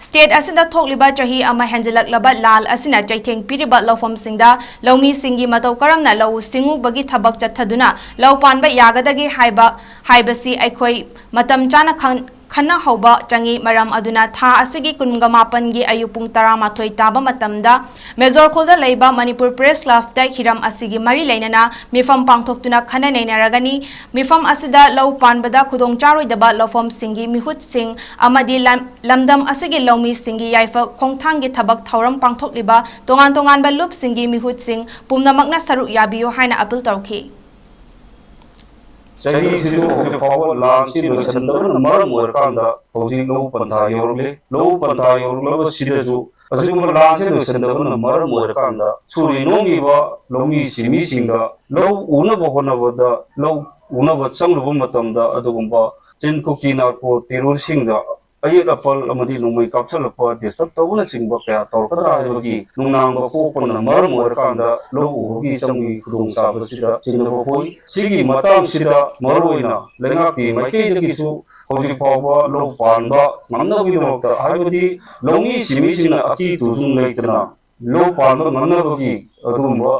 ꯁ꯭ꯇꯦꯠ ꯑꯁꯤꯗ ꯊꯣꯛꯂꯤꯕ ꯆꯍꯤ ꯑꯃ ꯍꯦꯟꯖꯤꯜꯂꯛꯂꯕ ꯂꯥꯜ ꯑꯁꯤꯅ ꯆꯩꯊꯦꯡ ꯄꯤꯔꯤꯕ ꯂꯧꯐꯝꯁꯤꯡꯗ ꯂꯧꯃꯤꯁꯤꯡꯒꯤ ꯃꯇꯧ ꯀꯔꯝꯅ ꯂꯧꯎ ꯁꯤꯡꯎꯕꯒꯤ ꯊꯕꯛ ꯆꯠꯊꯗꯨꯅ ꯂꯧ ꯄꯥꯟꯕ ꯌꯥꯒꯗꯒꯦ ꯍꯥꯏꯕꯁꯤ ꯑꯩꯈꯣꯏ ꯃꯇꯝ ꯆꯥꯅ ꯈꯟꯅꯍꯧꯕ ꯆꯪꯏ ꯃꯔꯝ ꯑꯗꯨꯅ ꯊꯥ ꯑꯁꯤꯒꯤ 18ꯒꯤ ꯑꯌꯨꯛ ꯄꯨꯡ 12 ꯇꯥꯕ ꯃꯇꯝꯗ ꯃꯦꯖꯣꯔ ꯈꯨꯜꯗ ꯂꯩꯕ ꯃꯅꯤꯄꯨꯔ ꯄ꯭ꯔꯦꯁ ꯀ꯭ꯂꯕꯇ ꯍꯤꯔꯝ ꯑꯁꯤꯒꯤ ꯃꯔꯤ ꯂꯩꯅꯅ ꯃꯤꯐꯝ ꯄꯥꯡꯊꯣꯛꯇꯨꯅ ꯈꯟꯅ ꯅꯩꯅꯔꯒꯅꯤ ꯃꯤꯐꯝ ꯑꯁꯤꯗ ꯂꯧ ꯄꯥꯟꯕꯗ ꯈꯨꯗꯣꯡꯆꯥꯔꯣꯏꯗꯕ ꯂꯧꯐꯝꯁꯤꯡꯒꯤ ꯃꯤꯍꯨꯠꯁꯤꯡ ꯑꯃꯗꯤ ꯂꯝꯗꯝ ꯑꯁꯤꯒꯤ ꯂꯧꯃꯤꯁꯤꯡꯒꯤ ꯌꯥꯏꯐ ꯈꯣꯡꯊꯥꯡꯒꯤ ꯊꯕꯛ ꯊꯧꯔꯝ ꯄꯥꯡꯊꯣꯛꯂꯤꯕ ꯇꯣꯉꯥꯟ ꯇꯣꯉꯥꯟꯕ ꯂꯨꯞꯁꯤꯡꯒꯤ ꯃꯤꯍꯨꯠꯁꯤꯡ ꯄꯨꯝꯅꯃꯛꯅ ꯁꯔꯨꯛ ꯌꯥꯕꯤꯌꯨ ꯍꯥꯏꯅ ꯑꯄꯤꯜ ꯇꯧꯈꯤ ꯆꯍꯤꯁꯤꯁꯨ ꯍꯧꯖꯤꯛ ꯐꯥꯎꯕ ꯂꯥꯟꯁꯤ ꯂꯣꯏꯁꯤꯟꯗꯕꯅ ꯃꯔꯝ ꯑꯣꯏꯔꯀꯥꯟꯗ ꯍꯧꯖꯤꯛ ꯂꯧ ꯄꯟꯊꯥ ꯌꯧꯔꯛꯂꯤ ꯂꯧ ꯄꯟꯊꯥ ꯌꯧꯔꯛꯂꯕꯁꯤꯗꯁꯨ ꯑꯁꯤꯒꯨꯝꯕ ꯂꯥꯟꯁꯤ ꯂꯣꯏꯁꯤꯟꯗꯕꯅ ꯃꯔꯝ ꯑꯣꯏꯔꯀꯥꯟꯗ ꯁꯨꯔꯤ ꯅꯣꯝꯂꯤꯕ ꯂꯧꯃꯤ ꯁꯤꯟꯃꯤꯁꯤꯡꯗ ꯂꯧ ꯎꯅꯕ ꯍꯣꯠꯅꯕꯗ ꯂꯧ ꯎꯅꯕ ꯆꯪꯂꯨꯕ ꯃꯇꯝꯗ ꯑꯗꯨꯒꯨꯝꯕ ꯆꯤꯟꯀꯨꯀꯤ ꯅꯥꯔꯀꯣ ꯇꯦꯔꯣꯔꯤꯁꯁꯤꯡꯗ ꯑꯌꯦꯠ ꯑꯄꯟ ꯑꯃꯗꯤ ꯅꯣꯡꯃꯩ ꯀꯥꯞꯁꯤꯜꯂꯛꯄ ꯗꯤꯁꯇꯔꯕ ꯇꯧꯕꯅꯆꯤꯡꯕ ꯀꯌꯥ ꯇꯧꯔꯛꯀꯗ꯭ꯔꯥ ꯍꯥꯏꯕꯒꯤ ꯅꯨꯡꯅꯥꯡꯕ ꯄꯣꯛꯄꯅ ꯃꯔꯝ ꯑꯣꯏꯔꯀꯥꯟꯗ ꯂꯧ ꯎꯕꯒꯤ ꯆꯪꯕꯒꯤ ꯈꯨꯗꯣꯡꯆꯥꯕꯁꯤꯗ ꯆꯤꯡꯅꯕ ꯄꯣꯛꯏ ꯁꯤꯒꯤ ꯃꯇꯥꯡꯁꯤꯗ ꯃꯔꯨꯑꯣꯏꯅ ꯂꯩꯉꯥꯛꯀꯤ ꯃꯥꯏꯀꯩꯗꯒꯤꯁꯨ ꯍꯧꯖꯤꯛ ꯐꯥꯎꯕ ꯂꯧ ꯄꯥꯟꯕ ꯉꯝꯅꯕꯒꯤꯗꯃꯛꯇ ꯍꯥꯏꯕꯗꯤ ꯂꯧꯃꯤ ꯁꯤꯟꯃꯤꯁꯤꯡꯅ ꯑꯀꯤ ꯇꯨꯖꯨꯡ ꯂꯩꯇꯅ ꯂꯧ ꯄꯥꯟꯕ ꯉꯝꯅꯕꯒꯤ ꯑꯗꯨꯒꯨꯝꯕ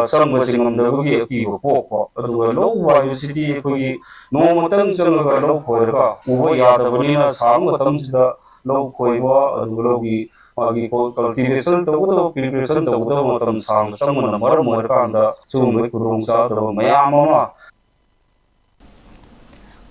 ꯆꯪꯕ ꯆꯤꯡꯉꯝꯗꯕꯒꯤ ꯑꯀꯤꯕ ꯄꯣꯛꯄ ꯑꯗꯨꯒ ꯂꯧ ꯎꯕ ꯍꯥꯏꯕꯁꯤꯗꯤ ꯑꯩꯈꯣꯏꯒꯤ ꯅꯣꯡꯃꯇꯪ ꯆꯪꯉꯒ ꯂꯧ ꯈꯣꯏꯔꯒ ꯎꯕ ꯌꯥꯗꯕꯅꯤꯅ ꯁꯥꯡꯕ ꯃꯇꯝꯁꯤꯗ ꯂꯧ ꯈꯣꯏꯕ ꯑꯗꯨꯒ ꯂꯧꯒꯤ ꯃꯥꯒꯤ ꯀꯜꯇꯤꯚꯦꯁꯟ ꯇꯧꯒꯗꯕ ꯄ꯭ꯔꯤꯄꯦꯔꯦꯁꯟ ꯇꯧꯒꯗꯕ ꯃꯇꯝ ꯁꯥꯡꯅ ꯆꯪꯕꯅ ꯃꯔꯝ ꯑꯣꯏꯔꯀꯥꯟꯗ ꯁꯤꯒꯨꯝꯕꯒꯤ ꯈꯨꯗꯣꯡꯆꯥꯗꯕ ꯃꯌꯥꯝ ꯑꯃ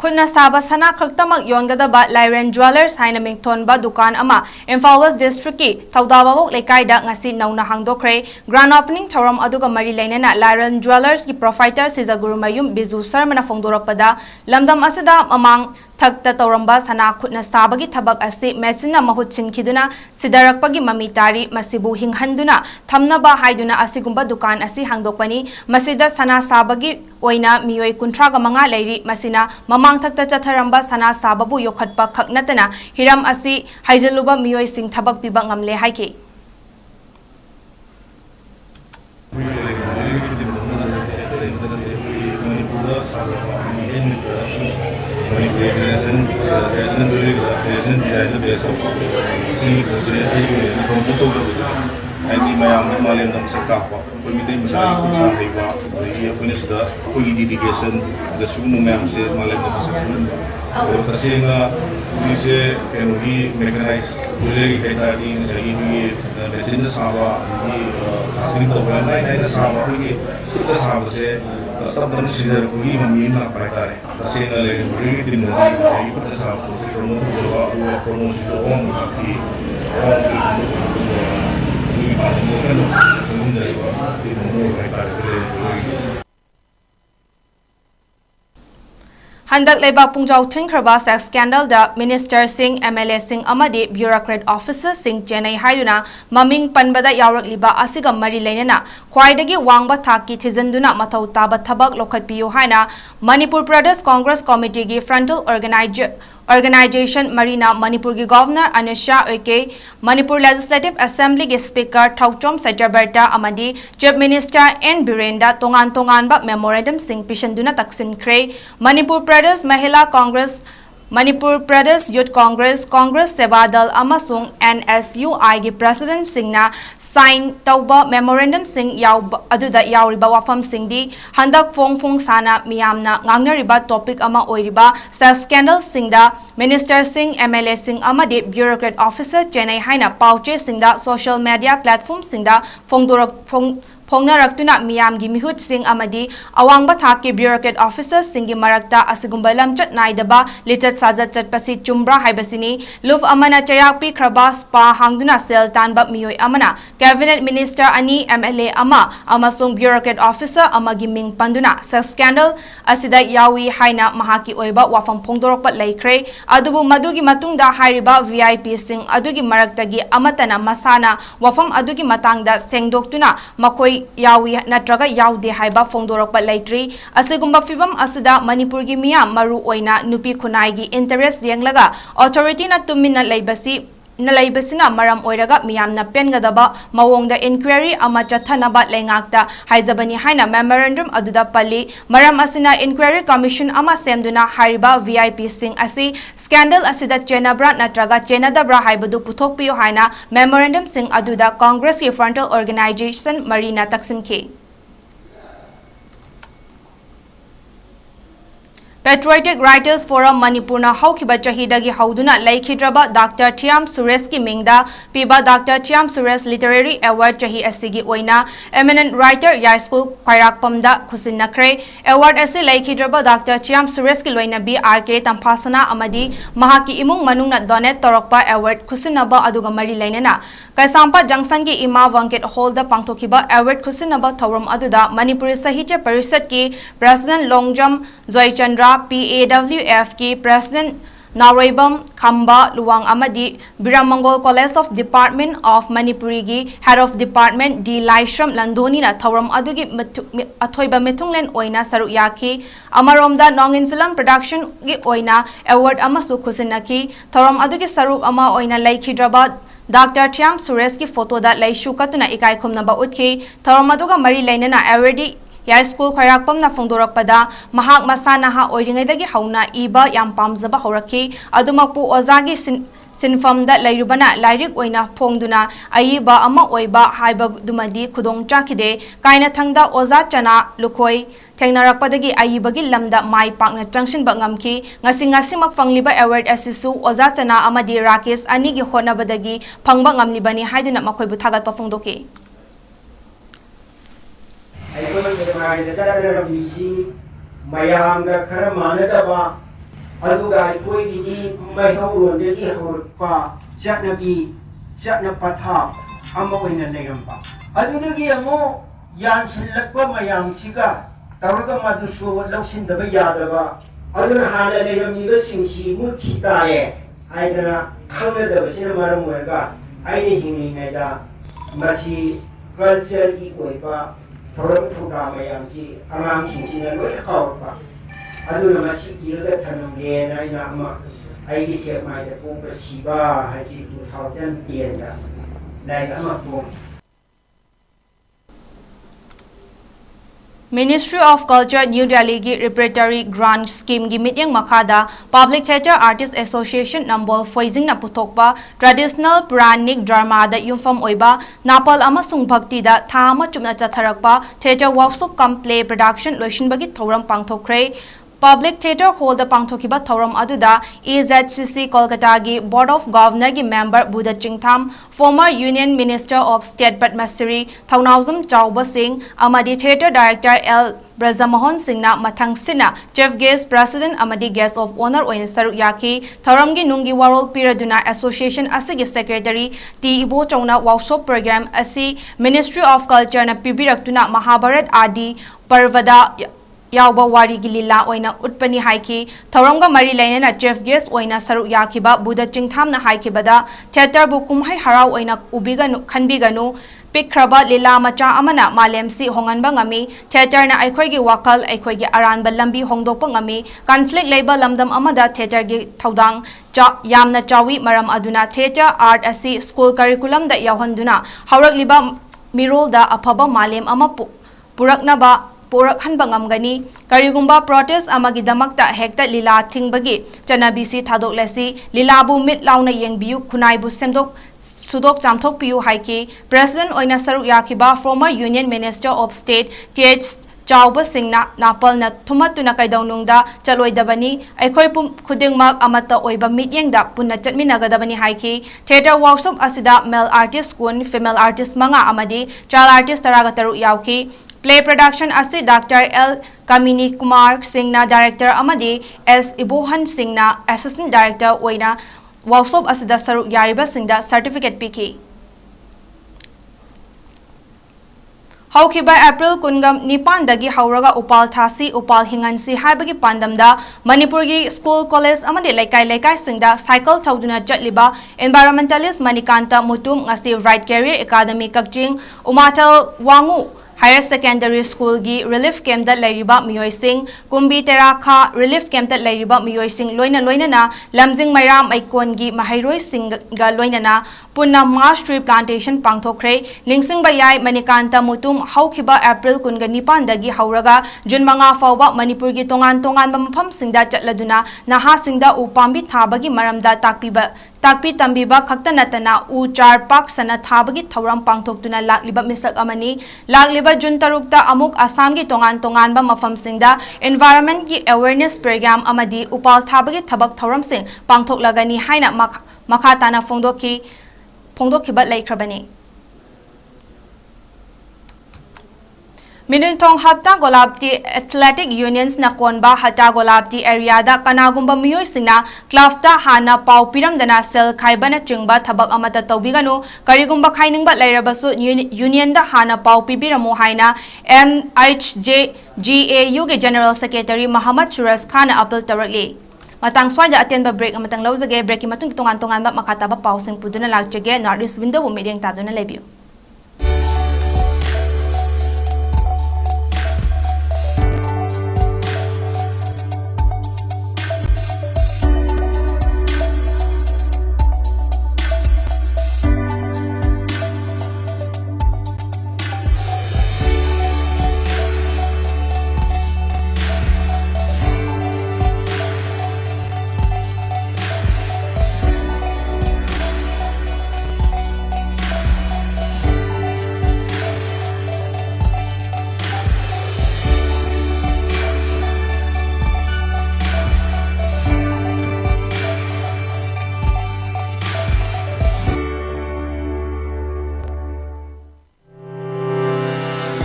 ꯈꯨꯠꯅ ꯁꯥꯕ ꯁꯅꯥ ꯈꯛꯇꯃꯛ ꯌꯣꯟꯒꯗꯕ ꯂꯥꯏꯔꯦꯟ ꯖ꯭ꯋꯦꯂꯔꯁ ꯍꯥꯏꯅ ꯃꯤꯡꯊꯣꯟꯕ ꯗꯨꯀꯥꯟ ꯑꯃ ꯏꯝꯐꯥꯜ ꯋꯦꯁ ꯗꯤꯁꯇ꯭ꯔꯤꯛꯀꯤ ꯊꯧꯗꯥꯕꯥꯕꯣꯛ ꯂꯩꯀꯥꯏꯗ ꯉꯁꯤ ꯅꯧꯅ ꯍꯥꯡꯗꯣꯛꯈ꯭ꯔꯦ ꯒ꯭ꯔꯥꯟ ꯑꯣꯄꯅꯤꯡ ꯊꯧꯔꯝ ꯑꯗꯨꯒ ꯃꯔꯤ ꯂꯩꯅꯅ ꯂꯥꯏꯔꯦꯟ ꯖ꯭ꯋꯦꯂꯔꯁꯀꯤ ꯄ꯭ꯔꯣꯐꯥꯏꯇꯔ ꯁꯤꯖꯒꯨꯔꯨꯃꯌꯨꯝ ꯕꯤꯖꯨ ꯁꯔꯃꯅ ꯐꯣꯡꯗꯣꯔꯛꯄꯗ ꯂꯝꯗꯝ ꯑꯁꯤꯗ ꯃꯃꯥꯡ ꯊꯛꯇ ꯇꯧꯔꯝꯕ ꯁꯅꯥ ꯈꯨꯠꯅ ꯁꯥꯕꯒꯤ ꯊꯕꯛ ꯑꯁꯤ ꯃꯦꯆꯤꯟꯅ ꯃꯍꯨꯠ ꯁꯤꯟꯈꯤꯗꯨꯅ ꯁꯤꯗꯔꯛꯄꯒꯤ ꯃꯃꯤ ꯇꯥꯔꯤ ꯃꯁꯤꯕꯨ ꯍꯤꯡꯍꯟꯗꯨꯅ ꯊꯝꯅꯕ ꯍꯥꯏꯗꯨꯅ ꯑꯁꯤꯒꯨꯝꯕ ꯗꯨꯀꯥꯟ ꯑꯁꯤ ꯍꯥꯡꯗꯣꯛꯄꯅꯤ ꯃꯁꯤꯗ ꯁꯅꯥ ꯁꯥꯕꯒꯤ ꯑꯣꯏꯅ ꯃꯤꯑꯣꯏ 35 ꯂꯩꯔꯤ ꯃꯁꯤꯅ ꯃꯃꯥꯡ ꯊꯛꯇ ꯆꯠꯊꯔꯝꯕ ꯁꯅꯥ ꯁꯥꯕꯕꯨ ꯌꯣꯛꯈꯠꯄ ꯈꯛ ꯅꯠꯇꯅ ꯍꯤꯔꯝ ꯑꯁꯤ ꯍꯩꯖꯤꯜꯂꯨꯕ ꯃꯤꯑꯣꯏꯁꯤꯡ ꯊꯕꯛ ꯄꯤꯕ ꯉꯝꯂꯦ ꯍꯥꯏꯈꯤ ꯑꯩꯒꯤ ꯃꯌꯥꯝꯅ ꯃꯥꯂꯦꯝꯗ ꯃꯁꯛ ꯇꯥꯛꯄ ꯑꯩꯈꯣꯏ ꯃꯤꯇꯩ ꯃꯆꯥꯒꯤ ꯈꯨꯠꯁꯥ ꯍꯩꯕ ꯑꯗꯒꯤ ꯑꯩꯈꯣꯏꯅ ꯁꯤꯗ ꯑꯩꯈꯣꯏꯒꯤ ꯗꯤꯗꯤꯀꯦꯁꯟꯗ ꯁꯤꯒꯨꯝꯕ ꯃꯌꯥꯝꯁꯦ ꯃꯥꯂꯦꯝꯗ ꯃꯁꯛ ꯎꯍꯟꯕ ꯑꯗꯣ ꯇꯁꯦꯡꯅ ꯍꯧꯖꯤꯛꯁꯦ ꯀꯩꯅꯣꯒꯤ ꯃꯦꯀꯅꯥꯏꯁ ꯖꯨꯋꯦꯂꯔꯤ ꯍꯥꯏꯇꯥꯔꯗꯤ ꯉꯁꯥꯏꯒꯤ ꯑꯩꯈꯣꯏꯒꯤ ꯃꯦꯆꯤꯟꯗ ꯁꯥꯕ ꯑꯗꯒꯤ ꯀꯥꯁꯇꯤꯡ ꯇꯧꯕ ꯌꯥꯝ ꯂꯥꯏꯅ ꯁꯥꯕ ꯑꯩꯈꯣꯏꯒꯤ ꯈꯨꯠꯇ ꯁꯥꯕꯁꯦ ꯇꯞ ꯇꯞꯅ ꯁꯤꯖꯔꯛꯄꯒꯤ ꯃꯃꯤ ꯑꯃ ꯂꯥꯛꯄ ꯍꯥꯏꯇꯥꯔꯦ ꯇꯁꯦꯡꯅ ꯂꯩꯔꯤꯕꯒꯤ ꯇꯤꯝꯗꯗꯤ ꯉꯁꯥꯏꯒꯤ ꯈꯨꯠꯇ ꯁꯥꯕ ꯄꯣꯠꯁꯦ ꯄ꯭ꯔꯣꯃꯣꯠ ꯇꯧꯕ ꯑꯗꯨꯒ ꯄ꯭ꯔꯣꯃꯣꯠꯁꯤꯁꯨ ꯑꯋꯥꯡꯕ ꯊꯥꯛꯀꯤ Handak leibak pungjau thingkraba sex scandal da ministersing MLAsing amadi bureaucrat officersing Chennai haiduna maming panbada yaurakliba asiga mari leinana khwaidagi wangba thakki thizanduna mathau taba thabak lokhatpiyu haina Manipur Pradesh Congress Committee gi frontal organization Marina Manipur gi Governor 𝗍𝗶𝘃 Manipur Legislative Assembly gi Speaker 𝗍𝗶𝘃 amadi Chief Minister N Birenda tongan ba memorandum sing pishanduna taksinkhre Manipur Pradesh Mahila Congress Manipur Pradesh Youth Congress, Congress Seva Dal amasung NSUI gi President singna sign tauba memorandum sing aduda yauriba wafam singdi handak fong sana miyamna ngangnariba topic ama oiriba sex scandal singda Minister Singh MLA Singh amadi bureaucrat officer Chennai haina pauche singda social media platform singda Phongnarakuna miyamgi mihut sing amadi awangba thaki bureaucrat officers singi marakta asigumba lamchat naidaba lichat sajat chatpasi chumbra haibasini luf amana chayakpi kraba spa hangduna sel tanba miyoi amana cabinet minister ani MLA ama amasung bureaucrat officer amagi ming panduna sex scandal asida yawi haina mahaki oiba wafam phongdorokpa laikre adubu madugi matungda hairiba VIP sing adugi maraktagi amatana masana wafam adugi matangda sengdoktuna makoi yawi natraga yaude haiba phongdorokpa laitri asigumba fibam asida Manipur gi miyam maru oina nupi khunai gi interest yenglaga authority na tumina laibasina maram oiraga miyamna pengadaba mawongda inquiry ama chathanaba lengakta haizabani haina memorandum aduda pali maram asina inquiry commission ama semduna hariba VIP sing asi scandal asida chenabra natraga chenadabra haibadu puthokpiyo haina memorandum sing aduda Congress ki frontal organization marina taksimke Patriotic Writers Forum Manipurna haukiba chahidagi hauduna laikhidraba Dr. Thiam Suresh ki mingda piba Dr. Thiam Suresh Literary Award chahi asigi oina eminent writer ya school khairakpamda khusinnakre award ase laikhidraba Dr. Thiam Suresh ki loina bi RK Tampasana amadi mahaki imung manungna donate torokpa award khusinnaba aduga mari lainana Kaisampa Junction ki Ima Vanket Hall da pangthokiba award khusinnaba thorum aduda Manipuri Sahitya Parishad ki President Longjam Zoichandra PAWF ki President Naroibam Khamba Luwang Amadi Biramangol College of Department of Manipuri gi Head of Department D Laishram Landoni na thoram adugi athoiba metunglen oina saru yaki amaromda Nongin Film Production gi oina award amasu khusinaki thoram adugi saru ama oina laikhidraba Dr. Thiam Suresh ki photo da laishu katuna ikai khumna ba utkhi thoram aduga mari lainana award Ya school khairakpam na phongdorakpada mahak masana ha oiringaidagi hauna iba yam pamjaba horaki adumakpu ozagi sinfamda lairubana lairik oina phongduna aiba ama oiba haiba dumadi khudong chakide kaina thangda oza chana lukhoi thengnarakpadagi aibagi lamda mai pakna changshinba ngamki ngasimak fangliba award asisu oza chana amadi Rakesh ani gi honabadagi phangba ngamlibani haiduna makhoi bu thagat pa phongdoki I was a music, my arm got Karamanadaba, Aduga, Koidi, my home, the Liho, Jatnabi, Jatnapata, Amawin Negamba. Adugi mo, Yan Silakwa, my young cigar, Taraga Madusu, Losin the Bayadaba, Adurhana Negami, Sinsi, Mukitae, Idana, Kanada, Cinema Muerga, I need him in Masi, culture equal. Thoram thuka mayamsi amang singsina loi kawpa aduna masi irga thanam ge na ina ama ai gi sep mai da ko siba haji 2010 da dai ama ko Ministry of Culture New Delhi gi repertory grant scheme gi mityang makhada Public Theatre Artists Association Nambol Foizing na puthokpa traditional Puranic drama da yumfam oiba Napal amasung bhakti da thama chumna chatharakpa theatre workshop cum play production loishin bagi thoram pangthokre Public Theatre Hall da pangthokiba thoram aduda EZCC Kolkata gi Board of Governor gi member Buddha Chingtham former Union Minister of State Padmasri 𝗪𝗏𝗪 𝐶𝐷𝐵 amadi Theatre Director L Brajamohan Singhna mathang sina Chief Guest President amadi Guest of Honor oina saruk yaki thoram gi nungi warol piraduna Association asigi Secretary T Ibo Chawna workshop program asi Ministry of Culture na pibiraktuna Mahabharat adi parvada Yauba wari gilila oina utpani haiki thoramga mari lainana chief guest oina saruk yakiba Buddha Chingtham na haikibada theater bu kumhai harau oina ubiganu khanbiganu pikraba lila macha amana malemsi honganba ngami theater na aikhoi gi wakal aikhoi gi aranba lambi hongdokpa ngami conflict labor lamdam amada theater gi thodang yamna chawi maram aduna theater art asi school curriculum da yawhanduna haurakliba mirol da aphaba malem ama puraknaba porakhanba ngamgani karigumba protest amagi damakta hekta lila thingbagi chanabisi thadoklasi lilabu mit launa yengbiu khunaibu semdok sudok chamthok piu haiki president oina saruk yakiba former union minister of state 𝗍𝗶𝗃 napalna thumatuna kaidawnungda chaloidabani aikhoi pum khudingmak amata oiba mityengda punna chatminagadabani haiki theater workshop asida male artist kun female artist manga amadi child artist taragataru yauki play production asi Dr. 𝐿𝐶𝐫𝐴 director amadi 𝐿𝗶𝐵𝐴 assistant director oina workshop asida saruk yariba singda certificate piki Haukiba April kungam nipan dagi hauraga upal thasi upal hingansi haibagi pandamda Manipurgi school college amadi laikai singda cycle thauduna chatliba environmentalist Manikanta Mutum ngasi right career academy kakjing umatal wangu higher secondary school gi relief camp da lairiba miyoi sing kumbi terakha relief camp da lairiba miyoi sing loina na lamjing mairam aikon gi mahairoi sing ga loina na punna marsh tree plantation pangthokre ningsing bayai Manikanta Mutum haukiba April kunga nipan dagi hauraga jun manga fawba Manipur gi tongan bampham singda chatladuna naha singda upambi thabagi maramda takpi tambiba khakta natana u char pak sana thabagi thauram pangthoktuna lakliba misak amani lakliba jun tarukta amuk Assam gi tongan ba mafam singda environment gi awareness program amadi upal thabagi thabak thauram sing pangthoklagani haina makhatana phongdokhiba laikhrabani Minintong Hata Golabti Athletic Unions na konba Hata Golabti area da kanagumba miyoy singna klafta hana pau piramdana sel khaibana chingba thabak amata tawbiganu karigumba khainingba lairabasu union da hana pau pibiramo haina 𝗵𝗁𝗍𝐺𝐴 ge General Secretary Muhammad Suraj Khan appeal tarakli matang swada atenba break amatang lawjage break ki matung tongan ba makataba pausing puduna lakjage Northeast window meeting taduna lebiu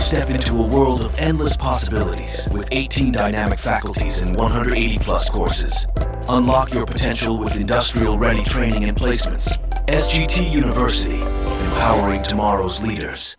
Step into a world of endless possibilities with 18 dynamic faculties and 180 plus courses. Unlock your potential with industrial-ready training and placements. SGT University, empowering tomorrow's leaders.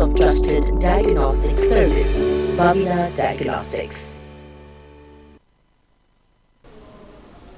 of trusted diagnostic service, Babina Diagnostics.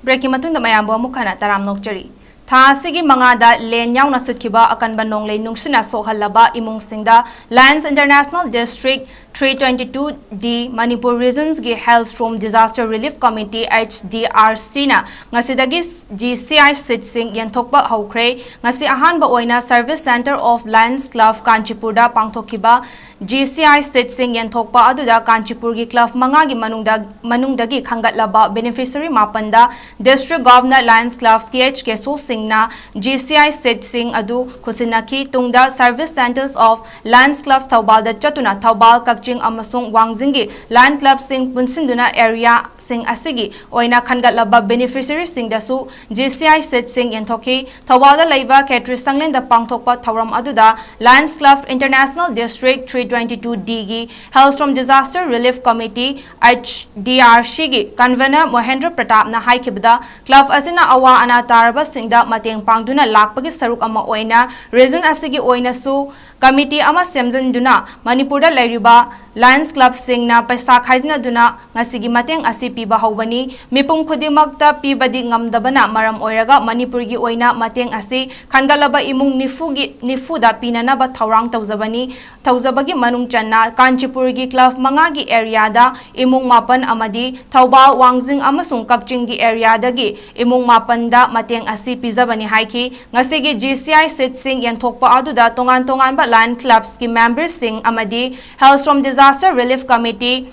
Breaking matunda mayambo mukana taram nokchari. Thasigi mangada len yauna sitkiba akan banong lay nungsina sohalaba imung singda Lands International District 322D Manipur Regions gi Hailstorm Disaster Relief Committee HDRC na ngasidagi GCI sitsing yanthokba hawkre ngasi ahanba oina Service Center of Lions Club Kanchipurda pangthokiba GCI sitsing yanthokpa aduda Kanchipur gi club mangagi manungdagi khangatlaba beneficiary mapanda District Governor Lions Club 𝗍𝗴𝗏𝗏 singna GCI sitsing adu khusinaki tungda Service Centers of Lions Club Thaubalda chatuna Thaubal Kakching amasung Wangjingi Land Club sing punsinduna area sing asigi oina khangatlaba beneficiary sing dasu GCI sitsing yanthoki Thaubalda leiba Ketri Sanglenda pangthokpa thauram aduda Lions Club International District 322D gi Hailstorm Disaster Relief Committee HDRC gi convener Mohendra Pratap na haikibda club asina awa ana taraba singda mateng pangduna lakpagi saruk ama oina region asigi oina su committee ama semjanduna Manipurda leiriba Lions Club singna paisa khaizna duna ngasigi mateng asi piba hawbani mipum khudimakta pibadi ngamdabana maram oiraga Manipurgi oina mateng asi khangalaba imung nifuda pinanaba thaurang tawzabagi manung channa Kanchipurgi club mangagi area da imung mapan amadi Thaubal Wangjing amasung Kakchinggi area dagi imung mapanda mateng asi pizabani haiki ngasigi GCI sitsing yanthokpa aduda tongan ba Land Clubs ki members sing amadi Hailstorm Disaster Relief Committee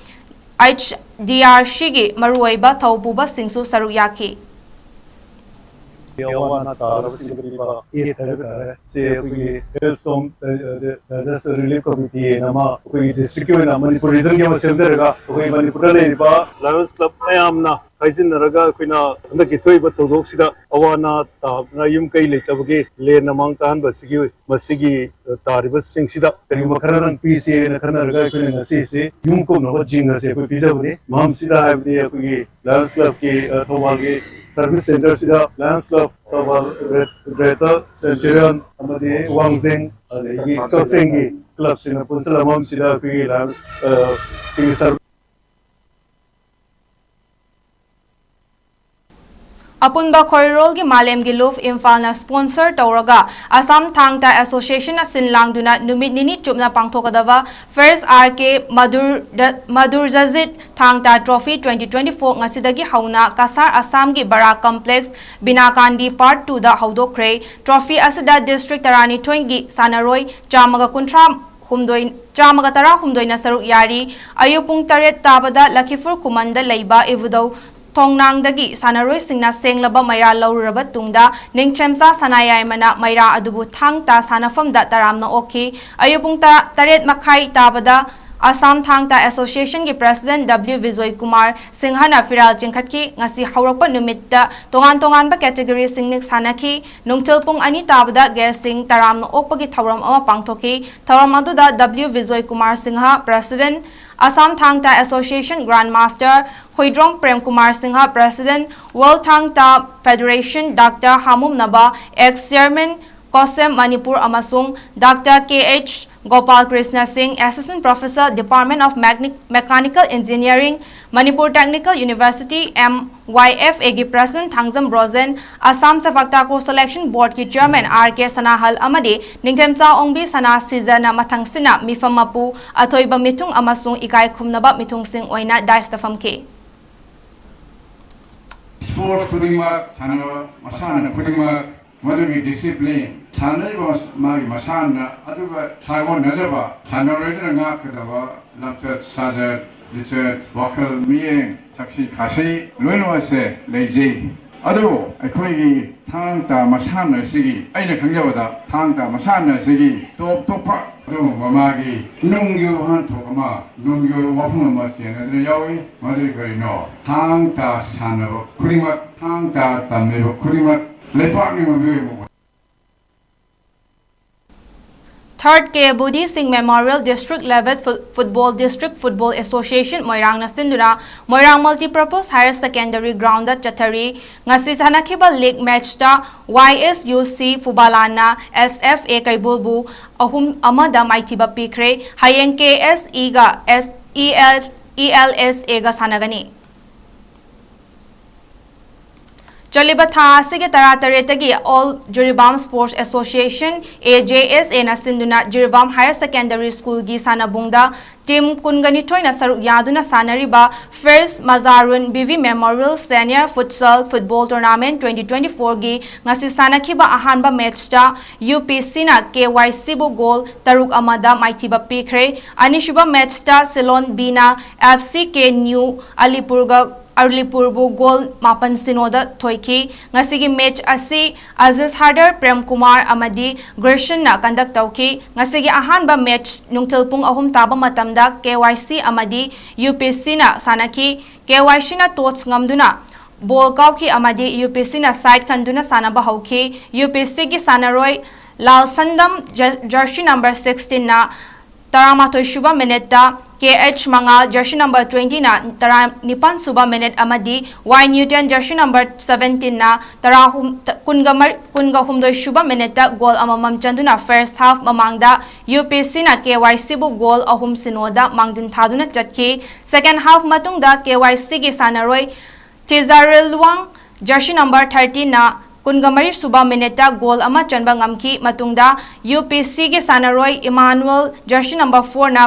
HDRC gi maruoiba thaupuba singsu saruk yaki Yawana Tarasiba, Hailstorm Disaster Relief Committee, Nama, District Manipur Region Semderaga, Manipura, Lions Club, Ayamna, Kaisin Raga, Quina, and the Kitoi, but Todoxida, Awana, Nayum Kailitavagi, Lane among Tan, Masigi, Taribas Singsida, Makaran, PC, and Kanaraga, and CC, Yumko, Nova Jingas, Pizabri, Mamsida have the Lions Club, Tawagi. Service Center sida Lions Club Tawal Greta Centurion amadi Wangjing adi Kakchinggi club sina punsalamam sida kui Lions sing service Apunba Korirol gi Malem gi Luf Imphal na sponsor tawraga Assam Thangta Association na sinlangduna numit nini chupna pangthokadaba First RK Madhurjazit Thangta Trophy 2024 ngasidagi hauna Kasar Assam gi Bara Complex Binakandi Part 2 da haudokre Trophy asida District Tarani Thoingi Sanaroi Chamaga Kuntra Chamaga Tara Humdoi na saruk yari ayupung taret tabada Lakifur Kumanda leiba Ivudau Tongnangdagi Sanaroi singna senglaba maira lauraba tungda ningchemsa sanayai mana maira adubu thangta sanafamda taramna oki ayupung taret makhai tabada Assam Thangta Association ki President 𝗵𝗵𝗲𝗏 Singhana Firal Chingkhatki ngasi hawrakpa numitta tongan ba category singnik sanaki nungtilpung ani tabada guessing taramna okpagi thawram ama pangthoki thawram aduda 𝗵𝗵𝗲𝗏 Singha President Assam Thangta Association Grandmaster Hoidrong Prem Kumar Singha President World Thangta Federation Dr. Hamum Naba Ex-Chairman Kosem Manipur amasung Dr. K.H. Gopal Krishna Singh Assistant Professor Department of Mechanical Engineering Manipur Technical University 𝗵𝗚𝗏𝗏 President Thangzam Brozen Assam Safaktakur Selection Board ki Chairman R.K. Sanahal amadi Ningthemsa Ongbi Sana Sizana Mathangsina Mifamapu Athoiba Mitung amasung Ikai Khumnaba Mitung Sing Oina Daistafamke Sport khudingmak thana masana khudingmak madagi discipline sanaiba magi masana aduga thaiwan najaba thanaroi nga kadaba lamchat sajat lichat wakal miyeng taksi khasi loinwase leiji adu akhoi thangta masana sigi aina khangjabada thangta masana sigi topa adu mamagi nungyu han thokama nungyu wafung ma sena yawi madri karino thangta sanabo khurimak thangta tamebo khurimak leparni mabe Third 𝗍𝗴𝗏𝗏 Singh Memorial District Level Football District Football Association Moirang na sinduna Moirang Multipurpose Higher Secondary Ground da chathari ngasi sanakiba league match da YSUC Fubalana SFA Kaibulbu ahum amada maithiba pikre hayeng KSE ga ELSA ga sanagani Chaliba tha sige tarataregi All J.𝗏𝗲 Sports Association AJSA na sinduna j.𝗏𝗲 Higher Secondary School gi sanabungda team kunganithoi na saruk yaduna sanariba First Mazarun BV Memorial Senior Futsal Football Tournament 2024 gi ngasi sanakhiba ahanba match ta UPC na KYC bu goal taruk amada maithiba pikre anishuba match ta Ceylon B na FC 𝗓𝒨𝒻 Alipurbu goal mapan sinoda thoiki ngasigi match asi Aziz Hardar Prem Kumar amadi Gershon na conduct tawki ngasigi ahanba match nungtilpung ahum taba matamda KYC amadi UPC na sanaki KYC na tots ngamduna ball kawki amadi UPC na side kanduna sanaba hawki UPC gi sanaroi Lal Sandam jersey number 16 na Taramathoi Suba minute da 𝐾𝐻 jersey number 20 na Taranipan Suba minute amadi Y Newton jersey number 17 na Kungahumdoi Suba minute da goal amamam chanduna first half mamangda UPC na KYC bu goal ahum sinoda mangjin thaduna chatki second half matungda KYC gi sanaroi Tizarelwang jersey number 13 na Kungamari Suba minute goal ama chanba ngamki matungda UPC gi sanaroi Emmanuel jersey number 4 na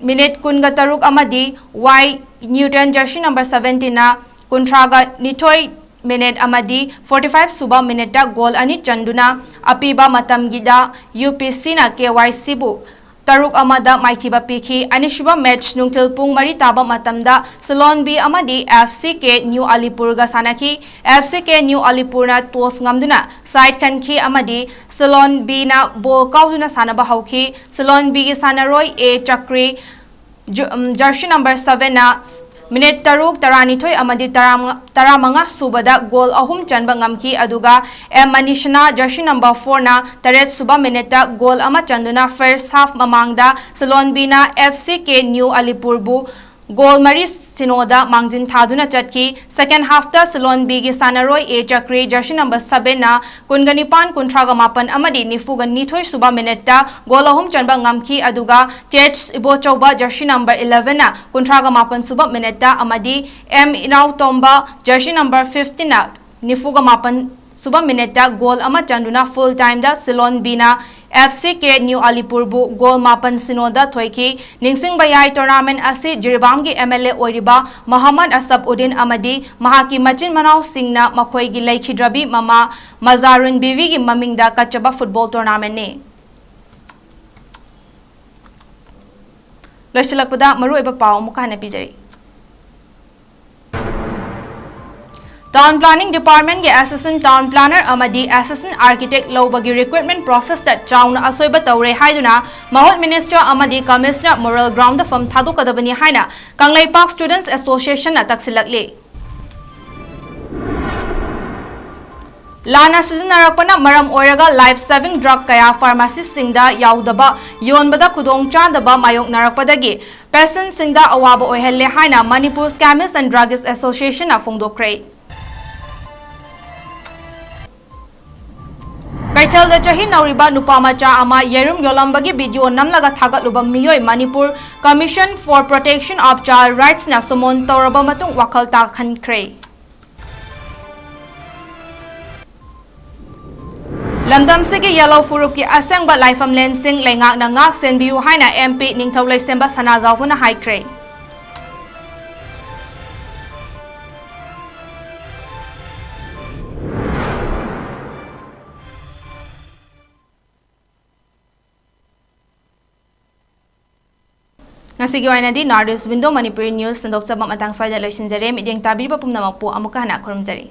minute kungataruk amadi Y Newton jersey number 17 na kuntraga nithoi minute amadi 45 Suba minute goal ani chanduna apiba matam gida UPC na KYC bu taruk amada maithiba pikhi anishuba match nungtilpung mari taba matamda Ceylon B amadi FC 𝗓𝒨𝒻 sanaki FC 𝗓𝒨𝒻 na tos ngamduna side kanki amadi Ceylon B na ball kauduna sanaba hauki Ceylon B gi sanaroi A Chakri jersey number 7 na minute taruk taranithoi amadi taramanga subada goal ahum chanba ngamki aduga M Manishna jersey number 4 na taret suba minute goal ama chanduna first half mamangda Ceylon B na FC 𝗓𝒨𝒻 goal mari sinoda mangjin thaduna chatki second half ta Ceylon B gi sanaroi A Chakri jersey number 7 na kunganipan kuntraga mapan amadi nifuga nithoi suba minute goal ahum chanba ngamki aduga 𝗪𝒐𝐻𝒫 jersey number 11 na kuntraga mapan suba minute amadi M Inautomba jersey number 15 na nifuga mapan suba minute goal ama chanduna full time da Ceylon B na FC 𝗓𝒨𝒻 bu goal mapan sinoda thoiki ningsing bayai tournament asi j.𝗏𝗲 gi MLA oiriba Muhammad Asabuddin amadi mahaki machin manau singna makhoi gi leikhidраbi mama Mazarun BV gi mamingda kachaba football tournament ne loisilakpada maru eba pau mukana pijari Town Planning Department ge Assistant Town Planner amadi Assistant Architect lobagi recruitment process that chauna asoiba tawre haiduna Mahot Minister amadi Commissioner Moral Ground the from thadukadabani haina Kanglai Park Students Association na taksilakli Lana sizinarapana maram oiraga life saving drug kaya pharmacy singda yaudaba yonbada khudong chandaba mayok narakpadagi patient singda awaba oihelle haina Manipur Chemists and Drugs Association na fongdokre Kaithal chahi nauriba nupamacha ama yerum yolambagi video namlaga thagatluba miyoi Manipur Commission for Protection of Child Rights na sumon tawraba matung wakal ta khankre Lamdam sige yellow furup ki asangba laifam lensing lengak na ngak senbiu haina MP ningthaulai semba sanazawuna haikre Ngasigi waina di Nardos Window Manipuri News sendok sabam matang swada loisinjare midyang tabiriba pumnamakpo amuka hana kurumjari